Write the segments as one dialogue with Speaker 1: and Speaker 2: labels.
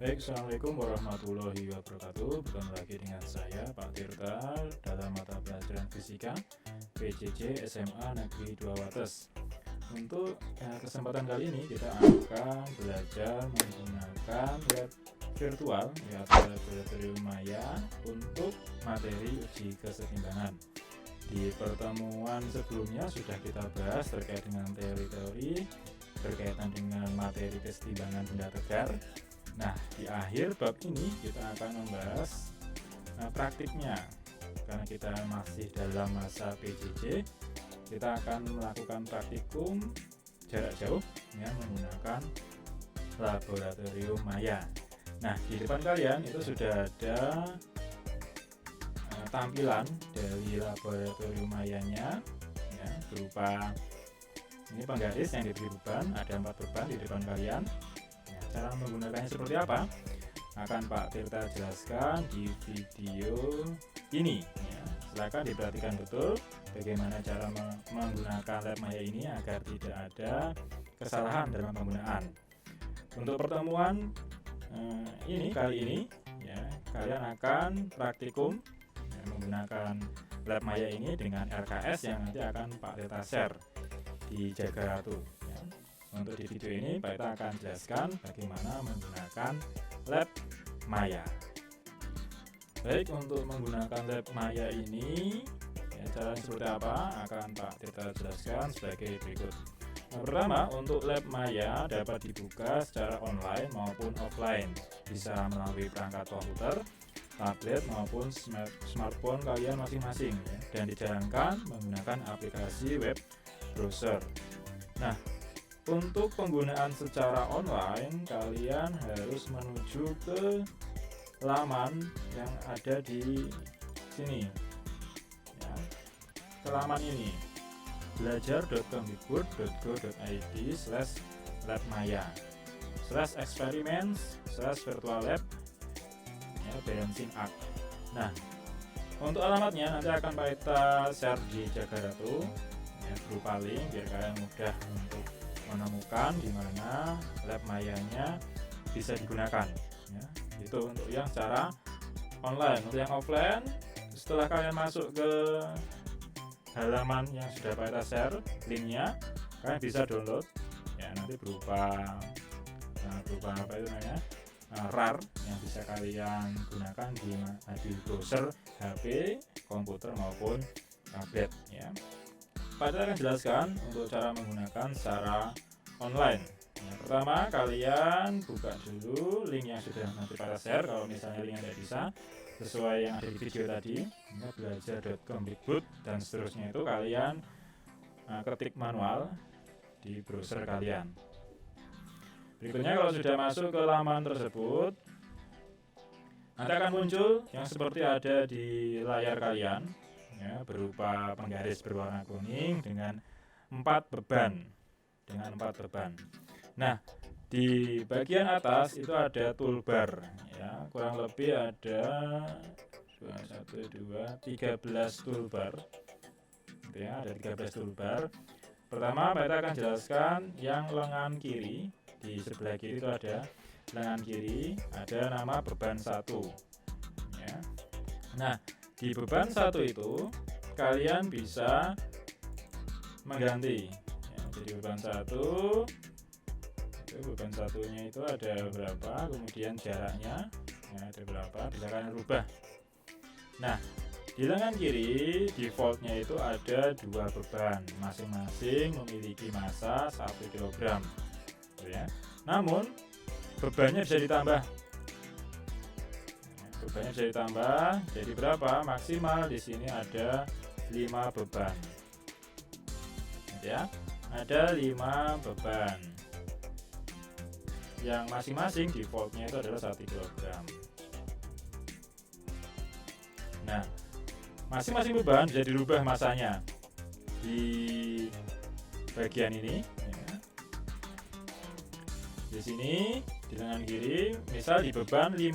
Speaker 1: Baik, Assalamualaikum warahmatullahi wabarakatuh. Bertemu lagi dengan saya Pak Tirta dalam mata pelajaran fisika PJJ SMA Negeri 2 Wates. Untuk kesempatan kali ini kita akan belajar menggunakan lab virtual yaitu laboratorium Maya untuk materi uji kesetimbangan. Di pertemuan sebelumnya sudah kita bahas terkait dengan teori-teori berkaitan dengan materi kesetimbangan benda tegar. Nah, di akhir bab ini kita akan membahas praktiknya. Karena kita masih dalam masa PJJ, kita akan melakukan praktikum jarak jauh ya, menggunakan laboratorium Maya. Nah, di depan kalian itu sudah ada tampilan dari laboratorium Mayanya ya, berupa ini penggaris yang diberi beban, ada 4 beban di depan kalian. Cara menggunakannya seperti apa akan Pak Tirta jelaskan di video ini ya. Silakan diperhatikan betul bagaimana cara menggunakan lab Maya ini agar tidak ada kesalahan dalam penggunaan. Untuk pertemuan kali ini ya, kalian akan praktikum ya, menggunakan lab Maya ini dengan RKS yang nanti akan Pak Tirta share di Jaga Ratu. Untuk di video ini Pak Tirta akan jelaskan bagaimana menggunakan lab Maya. Baik, untuk menggunakan lab Maya ini ya, caranya seperti apa akan Pak Tirta jelaskan sebagai berikut. Yang pertama, untuk lab Maya dapat dibuka secara online maupun offline, bisa melalui perangkat komputer, tablet maupun smartphone kalian masing-masing ya, dan dijalankan menggunakan aplikasi web browser. Nah, untuk penggunaan secara online, kalian harus menuju ke laman yang ada di sini ya, ke laman ini belajar.kemdikbud.id/labmaya/experiments/virtual-lab ya, balancing act. Nah, untuk alamatnya nanti akan Pak Tirta share di Jaga Ratu ya, berupa link biar kalian mudah untuk menemukan di mana lab Mayanya bisa digunakan ya. Itu untuk yang secara online. Untuk yang offline, setelah kalian masuk ke halaman yang sudah Pak Tirta share linknya, kalian bisa download ya, nanti berupa apa itu namanya RAR yang bisa kalian gunakan di browser HP, komputer maupun tablet ya. Pak Tirta akan jelaskan untuk cara menggunakan secara online. Yang pertama, kalian buka dulu link yang sudah nanti Pak Tirta share. Kalau misalnya linknya tidak bisa sesuai yang ada di video tadi, belajar.kemdikbud dan seterusnya itu kalian ketik manual di browser kalian. Berikutnya, kalau sudah masuk ke laman tersebut, nanti akan muncul yang seperti ada di layar kalian ya, berupa penggaris berwarna kuning dengan 4 beban. Nah, di bagian atas itu ada toolbar ya, kurang lebih ada 13 toolbar ya, ada 13 toolbar. Pertama, Pak Tirta akan jelaskan yang lengan kiri. Di sebelah kiri itu ada lengan kiri, ada nama beban 1 ya. Nah, di beban 1 itu kalian bisa mengganti ya, jadi beban 1 itu beban satunya itu ada berapa, kemudian jaraknya ya, ada berapa, bisa kalian rubah. Nah, di lengan kiri defaultnya itu ada 2 beban, masing-masing memiliki massa 1 kg ya. Namun bebannya bisa ditambah jadi berapa? Maksimal di sini ada 5 beban ya, ada 5 beban yang masing-masing defaultnya itu adalah 1 kg. Nah, masing-masing beban bisa dirubah masanya di bagian ini ya. Di sini di lengan kiri misal di beban 5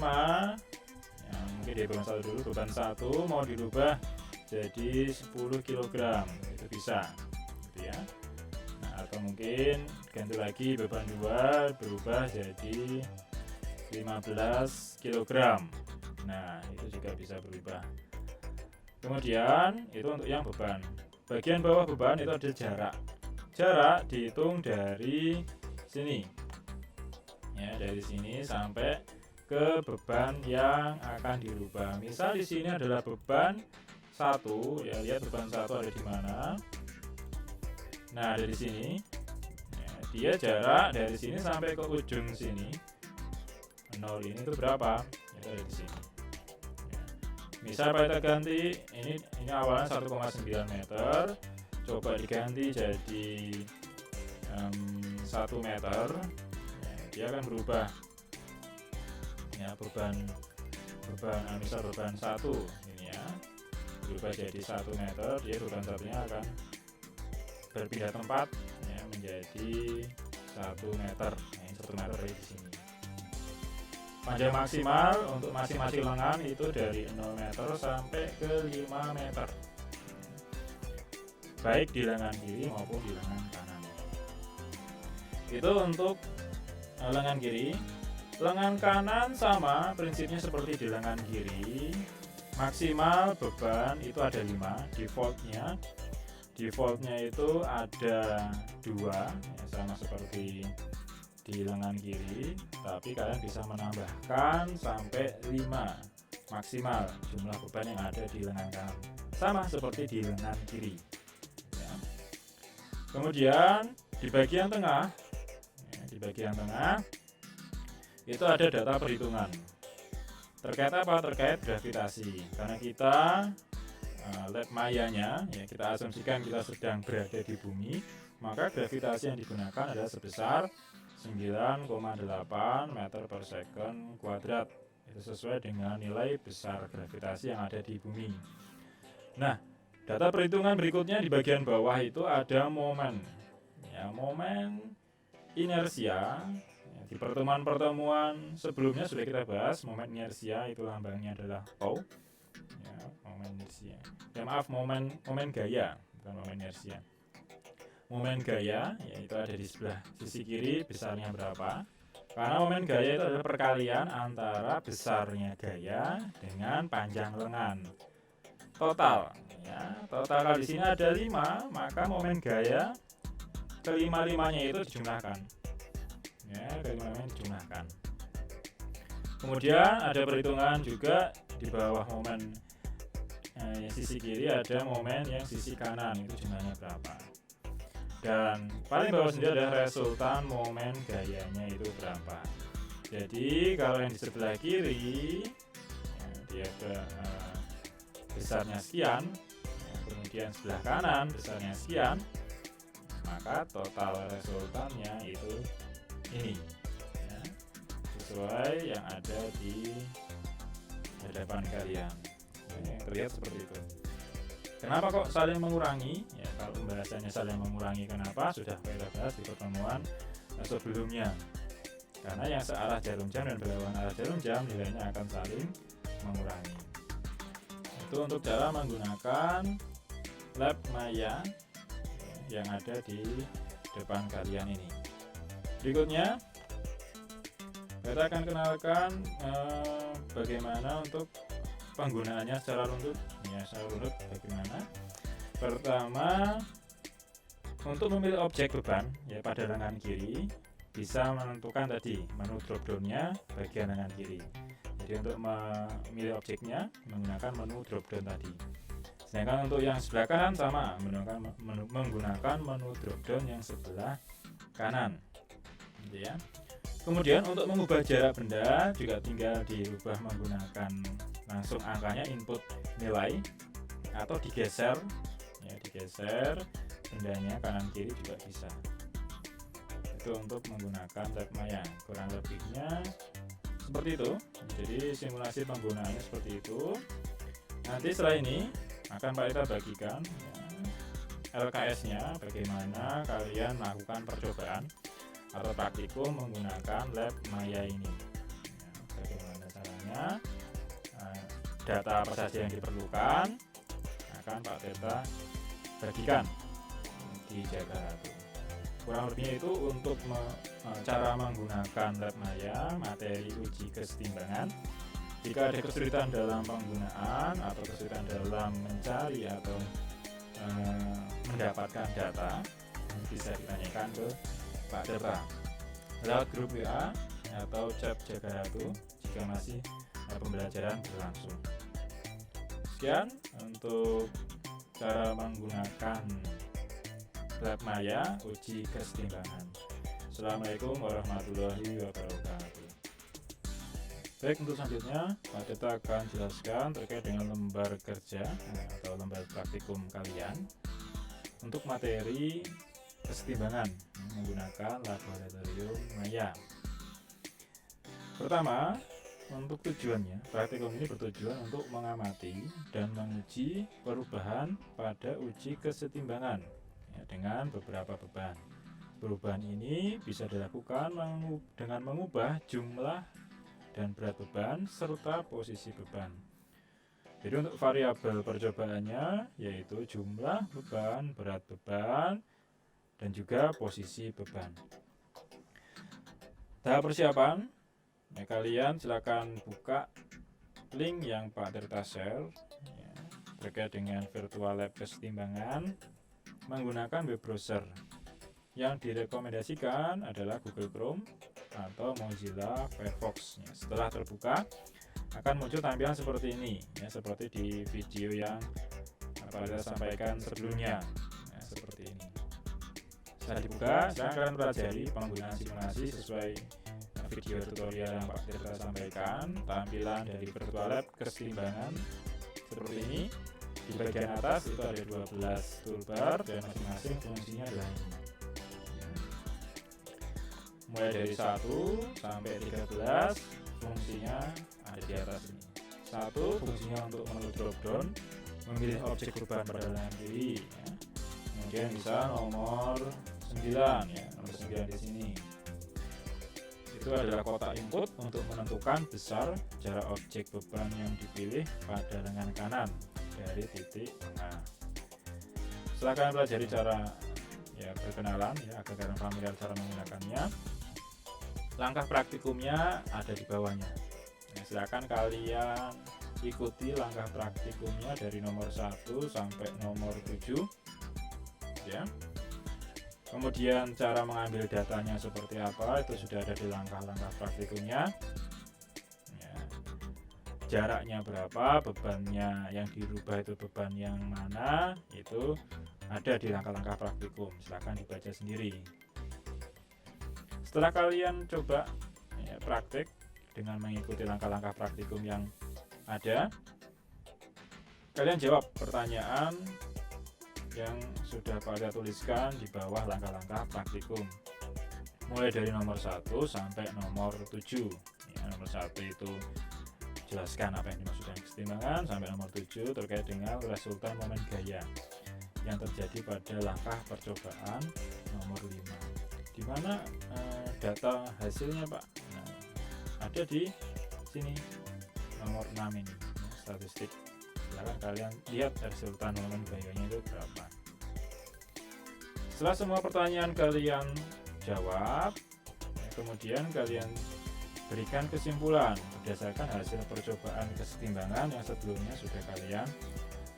Speaker 1: ya, mungkin di beban 1 dulu, beban 1 mau dirubah jadi 10 kg itu bisa gitu ya. Nah, atau mungkin ganti lagi beban 2 berubah jadi 15 kg. Nah, itu juga bisa berubah. Kemudian itu untuk yang beban. Bagian bawah beban itu ada jarak. Jarak dihitung dari sini. Ya, dari sini sampai ke beban yang akan dirubah. Misal di sini adalah beban 1, ya lihat beban 1 ada di mana. Nah, ada di sini. Ya, dia jarak dari sini sampai ke ujung sini. 0 ini itu berapa? Itu ada di sini. Ya. Misal kita ganti ini awalnya 1,9 meter. Coba diganti jadi 1 meter. Dia akan berubah ya, beban misal beban 1 ini ya berubah jadi 1 meter, dia beban satunya akan berpindah tempat ya, menjadi 1 meter. Nah, ini 1 meter dari sini. Panjang maksimal untuk masing-masing lengan itu dari 0 meter sampai ke 5 meter, baik di lengan kiri maupun di lengan kanan. Itu untuk lengan kiri. Lengan kanan sama prinsipnya seperti di lengan kiri. Maksimal beban itu ada 5. Defaultnya itu ada 2 ya, sama seperti di lengan kiri, tapi kalian bisa menambahkan sampai 5 maksimal jumlah beban yang ada di lengan kanan, sama seperti di lengan kiri ya. Kemudian di bagian tengah itu ada data perhitungan terkait apa? Terkait gravitasi. Karena kita lab mayanya ya, kita asumsikan kita sedang berada di bumi, maka gravitasi yang digunakan adalah sebesar 9,8 meter per second kuadrat. Itu sesuai dengan nilai besar gravitasi yang ada di bumi. Nah, data perhitungan berikutnya di bagian bawah itu ada momen ya, momen inersia. Di pertemuan-pertemuan sebelumnya sudah kita bahas momen inersia, itu lambangnya adalah tau ya, momen inersia ya, maaf, momen gaya, bukan momen inersia. Momen gaya yaitu ada di sebelah sisi kiri, besarnya berapa, karena momen gaya itu adalah perkalian antara besarnya gaya dengan panjang lengan total ya. Total kalau di sini ada 5, maka momen gaya kelima-limanya itu dijumlahkan ya, kelima-limanya dijumlahkan. Kemudian ada perhitungan juga di bawah momen sisi kiri, ada momen yang sisi kanan, itu jumlahnya berapa. Dan paling bawah sendiri ada resultan momen gayanya itu berapa. Jadi kalau yang di sebelah kiri ya, dia besarnya sekian ya, kemudian sebelah kanan besarnya sekian, maka total resultannya itu ini ya, sesuai yang ada di hadapan kalian ya, terlihat seperti itu. Kenapa kok saling mengurangi ya? Kalau pembahasannya saling mengurangi, kenapa? Sudah kita bahas di pertemuan sebelumnya. Karena yang searah jarum jam dan berlawanan arah jarum jam nilainya akan saling mengurangi. Itu untuk cara menggunakan lab maya yang ada di depan kalian ini. Berikutnya kita akan kenalkan bagaimana untuk penggunaannya secara runtut ya, secara runtut bagaimana. Pertama, untuk memilih objek beban ya pada lengan kiri, bisa menentukan tadi menu drop down-nya bagian lengan kiri. Jadi untuk memilih objeknya menggunakan menu drop down tadi. Sedangkan untuk yang sebelah kanan sama, menggunakan menu drop down yang sebelah kanan. Gitu ya. Kemudian untuk mengubah jarak benda juga tinggal dirubah menggunakan langsung angkanya, input nilai, atau digeser ya, digeser bendanya kanan kiri juga bisa. Itu untuk menggunakan lab maya, kurang lebihnya seperti itu. Jadi simulasi penggunaannya seperti itu. Nanti setelah ini akan Pak Rita bagikan LKS-nya, bagaimana kalian melakukan percobaan atau praktikum menggunakan lab Maya ini. Bagaimana caranya, data apa saja yang diperlukan akan Pak Rita bagikan di Jaga Ratu. Kurang lebihnya itu untuk cara menggunakan lab Maya, materi uji kesetimbangan. Jika ada kesulitan dalam penggunaan atau kesulitan dalam mencari atau mendapatkan data, bisa ditanyakan ke Pak Deta lewat grup WA atau chat Jaga Ratu jika masih pembelajaran berlangsung. Sekian untuk cara menggunakan lab Maya uji kesetimbangan. Assalamualaikum warahmatullahi wabarakatuh. Baik, untuk selanjutnya Pak Deta akan jelaskan terkait dengan lembar kerja atau lembar praktikum kalian untuk materi kesetimbangan menggunakan laboratorium Maya. Pertama, untuk tujuannya, praktikum ini bertujuan untuk mengamati dan menguji perubahan pada uji kesetimbangan dengan beberapa beban. Perubahan ini bisa dilakukan dengan mengubah jumlah dan berat beban serta posisi beban. Jadi untuk variabel percobaannya yaitu jumlah beban, berat beban, dan juga posisi beban. Tahap persiapan, kalian silakan buka link yang Pak Tirta share terkait dengan virtual lab kesetimbangan menggunakan web browser. Yang direkomendasikan adalah Google Chrome atau Mozilla Firefox. Setelah terbuka akan muncul tampilan seperti ini, seperti di video yang Pak sampaikan sebelumnya, seperti ini. Setelah dibuka, silakan kalian pelajari penggunaan simulasi sesuai video tutorial yang Pak Tirta sampaikan. Tampilan dari virtual lab kesetimbangan seperti ini. Di bagian atas itu ada 12 toolbar dan masing-masing fungsinya adalah ini. Mulai dari 1 sampai 13 fungsinya ada di atas ini. 1 fungsinya untuk menu drop down, memilih objek beban pada lengan kiri. Kemudian bisa nomor 9 nomor 9 di sini. Itu adalah kotak input untuk menentukan besar jarak objek beban yang dipilih pada lengan kanan dari titik tengah. Setelah kalian pelajari cara perkenalan agar kalian familiar cara menggunakannya, langkah praktikumnya ada di bawahnya. Silakan kalian ikuti langkah praktikumnya dari nomor 1 sampai nomor 7 Kemudian cara mengambil datanya seperti apa itu sudah ada di langkah-langkah praktikumnya. Jaraknya berapa, bebannya yang dirubah itu beban yang mana, itu ada di langkah-langkah praktikum. Silahkan dibaca sendiri. Setelah kalian coba praktik dengan mengikuti langkah-langkah praktikum yang ada, kalian jawab pertanyaan yang sudah pada tuliskan di bawah langkah-langkah praktikum. Mulai dari nomor 1 sampai nomor 7. Nomor 1 itu jelaskan apa yang dimaksud dengan kesetimbangan, sampai nomor 7 terkait dengan resultan momen gaya yang terjadi pada langkah percobaan nomor 5. Di mana data hasilnya Pak? Ada di sini nomor 6 ini, statistik. Silakan kalian lihat resultan momen gayanya itu berapa. Setelah semua pertanyaan kalian jawab, kemudian kalian berikan kesimpulan berdasarkan hasil percobaan kesetimbangan yang sebelumnya sudah kalian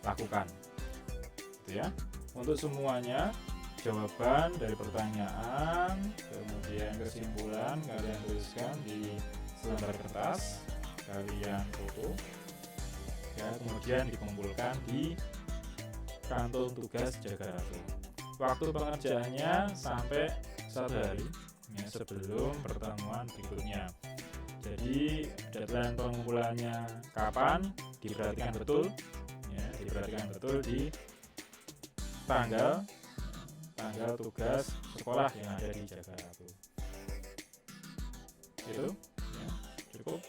Speaker 1: lakukan. Untuk semuanya, jawaban dari pertanyaan, kemudian kesimpulan kalian tuliskan di selembar kertas, kalian foto, kemudian dikumpulkan di kantung tugas Jaga Ratu. Waktu pengerjaannya sampai 1 hari sebelum pertemuan berikutnya. Jadi deadline pengumpulannya kapan, diperhatikan betul, diperhatikan betul di tanggal tugas sekolah yang ada di Jaga Ratu. Itu cukup.